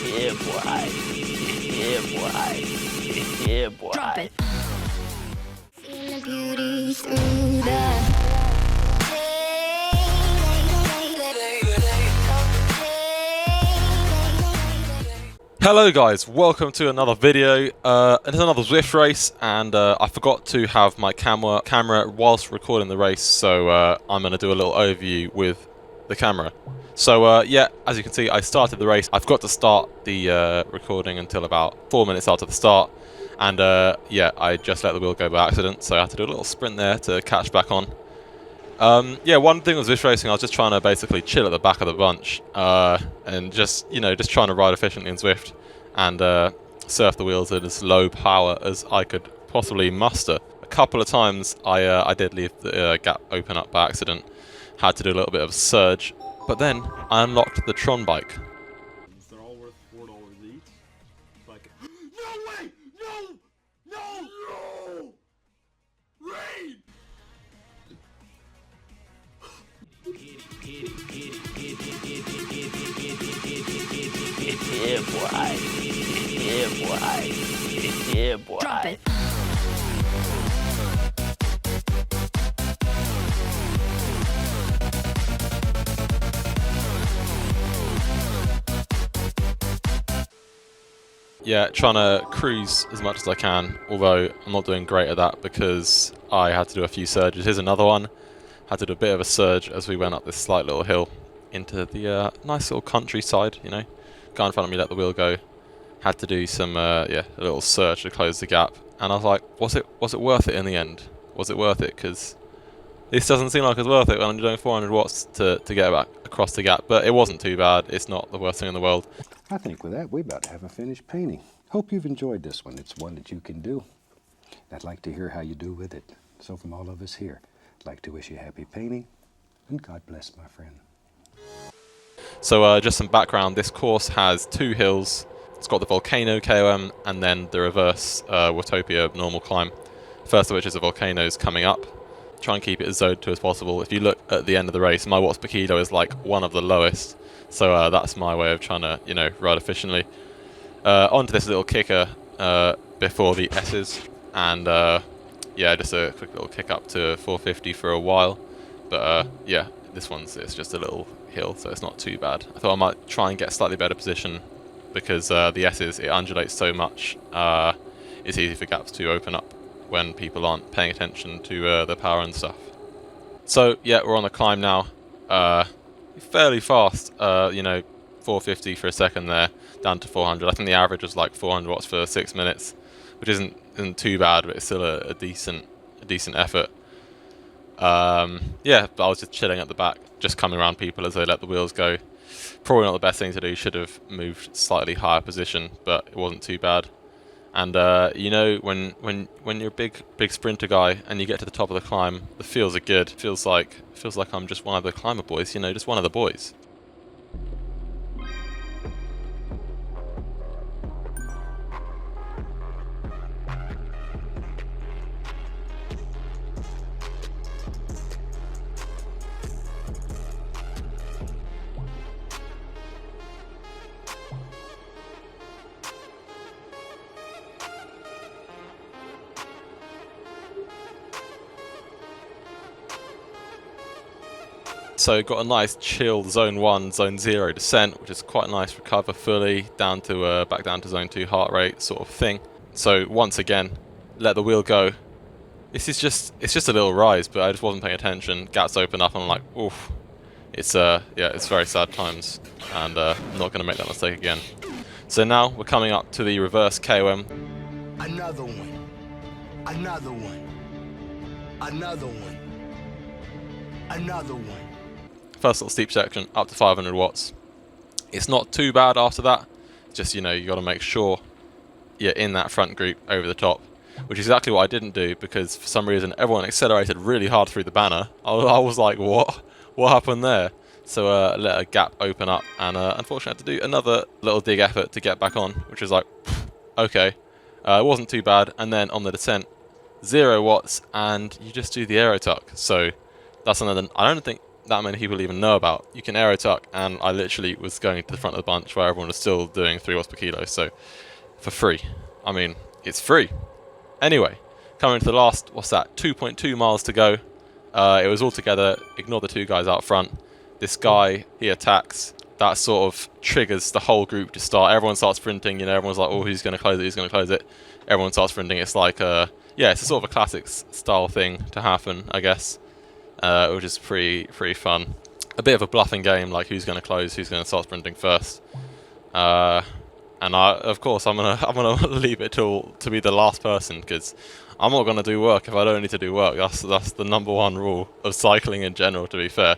Yeah, boy. Yeah, boy. Yeah, boy. Drop it. Seeing the beauty through the Hello guys, welcome to another video. It's another Zwift race, and I forgot to have my camera whilst recording the race, so I'm going to do a little overview with the camera. So yeah, as you can see, I started the race. I forgot to start the recording until about 4 minutes after the start, and yeah, I just let the wheel go by accident, so I had to do a little sprint there to catch back on. Yeah, one thing with Zwift racing, I was just trying to basically chill at the back of the bunch, and just trying to ride efficiently in Zwift and surf the wheels at as low power as I could possibly muster. A couple of times I did leave the gap open up by accident, had to do a little bit of a surge, but then I unlocked the Tron bike. They're all worth $4 each. Like, no way! No! No! No! Rain! yeah, boy. Yeah, boy. Yeah, boy. Drop it. Yeah, trying to cruise as much as I can, although I'm not doing great at that because I had to do a few surges. Here's another one. Had to do a bit of a surge as we went up this slight little hill into the nice little countryside, you know. Guy in front of me let the wheel go. Had to do some, yeah, a little surge to close the gap. And I was like, was it worth it in the end? Was it worth it? Because this doesn't seem like it's worth it when I'm doing 400 watts to get back across the gap. But it wasn't too bad. It's not the worst thing in the world. I think with that, we're about to have a finished painting. Hope you've enjoyed this one. It's one that you can do. I'd like to hear how you do with it. So from all of us here, I'd like to wish you happy painting, and God bless, my friend. So just some background, this course has two hills. It's got the Volcano KOM and then the reverse Watopia normal climb. First of which is the volcanoes coming up. Try and keep it as zoned to as possible. If you look at the end of the race, my watts per kilo is like one of the lowest. So that's my way of trying to, you know, ride efficiently. Onto this little kicker before the S's, and yeah, just a quick little kick up to 450 for a while. But yeah, this it's just a little hill, so it's not too bad. I thought I might try and get a slightly better position because the S's, it undulates so much. It's easy for gaps to open up when people aren't paying attention to the power and stuff. So yeah, we're on the climb now. Fairly fast, you know, 450 for a second there, down to 400. I think the average was like 400 watts for 6 minutes, which isn't too bad, but it's still a decent effort. Yeah, but I was just chilling at the back, just coming around people as they let the wheels go. Probably not the best thing to do. Should have moved slightly higher position, but it wasn't too bad. And you know, when you're a big sprinter guy and you get to the top of the climb, the feels are good. Feels like I'm just one of the climber boys, you know, just one of the boys. So got a nice chill zone 1, zone 0 descent, which is quite nice. Recover fully down to back down to zone 2 heart rate sort of thing. So once again, let the wheel go. It's just a little rise, but I just wasn't paying attention. Gaps open up, and I'm like, oof. It's yeah, it's very sad times, and I'm not going to make that mistake again. So now we're coming up to the reverse KOM. Another one. Another one. Another one. Another one. First little steep section up to 500 watts. It's not too bad after that. Just, you know, you got to make sure you're in that front group over the top, which is exactly what I didn't do because for some reason everyone accelerated really hard through the banner. I was like, what happened there? So let a gap open up, and unfortunately I had to do another little dig effort to get back on, which was like, okay. It wasn't too bad, and then on the descent, 0 watts, and you just do the aero tuck. So that's another. I don't think that many people even know about. You can aero tuck, and I literally was going to the front of the bunch where everyone was still doing 3 watts per kilo, so for free. I mean, it's free. Anyway, coming to the last, what's that, 2.2 miles to go. It was all together, ignore the 2 guys out front. This guy, he attacks. That sort of triggers the whole group to start. Everyone starts sprinting, you know, everyone's like, oh, who's going to close it, who's going to close it? Everyone starts sprinting. It's like, yeah, it's a sort of a classic style thing to happen, I guess, which is pretty fun. A bit of a bluffing game, like who's going to close, who's going to start sprinting first. And of course, I'm gonna leave it to be the last person, because I'm not gonna do work if I don't need to do work. That's the #1 rule of cycling in general, to be fair.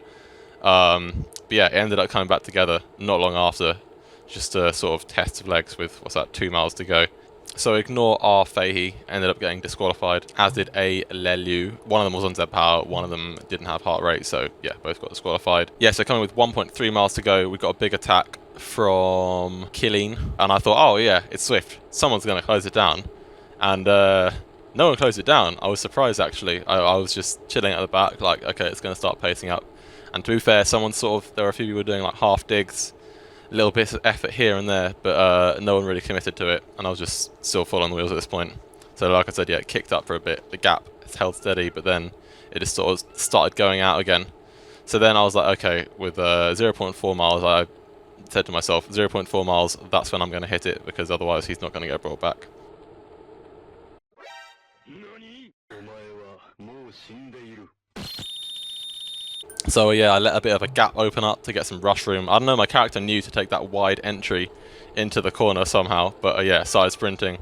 But yeah, it ended up coming back together not long after, just a sort of test of legs with, what's that, 2 miles to go. So ignore R. Fahey, ended up getting disqualified, as did A. Lelu. One of them was on Z Power, one of them didn't have heart rate, so yeah, both got disqualified. Yeah, so coming with 1.3 miles to go, we got a big attack from Killeen, and I thought, oh yeah, it's Zwift, someone's going to close it down. And no one closed it down. I was surprised, actually. I was just chilling at the back, like, okay, it's going to start pacing up. And to be fair, there were a few people doing like half digs, little bits of effort here and there, but no one really committed to it, and I was just still full on the wheels at this point. So like I said, yeah, it kicked up for a bit, the gap it's held steady, but then it just sort of started going out again. So then I was like, okay, with 0.4 miles, I said to myself, 0.4 miles, that's when I'm going to hit it, because otherwise he's not going to get brought back. So yeah, I let a bit of a gap open up to get some rush room. I don't know, my character knew to take that wide entry into the corner somehow, but yeah, started sprinting.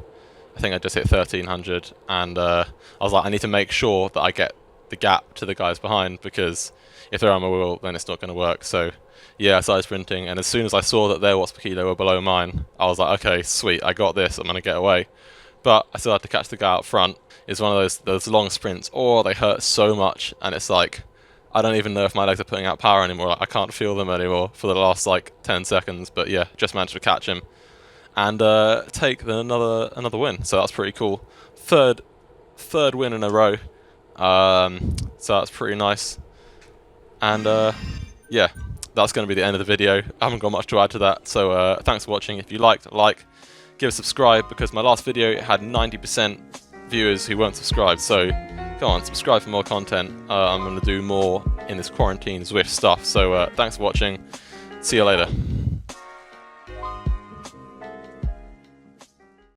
I think I just hit 1300, and I was like, I need to make sure that I get the gap to the guys behind, because if they're on my wheel, then it's not going to work. So yeah, I started sprinting, and as soon as I saw that their watts per kilo were below mine, I was like, okay, sweet, I got this, I'm going to get away. But I still had to catch the guy out front. It's one of those long sprints, or they hurt so much, and it's like, I don't even know if my legs are putting out power anymore. Like, I can't feel them anymore for the last like 10 seconds. But yeah, just managed to catch him and take another win. So that's pretty cool. Third win in a row. So that's pretty nice. And yeah, that's going to be the end of the video. I haven't got much to add to that. So thanks for watching. If you liked, give a subscribe, because my last video had 90% viewers who weren't subscribed. So go on, subscribe for more content. I'm going to do more in this quarantine Zwift stuff. So thanks for watching. See you later.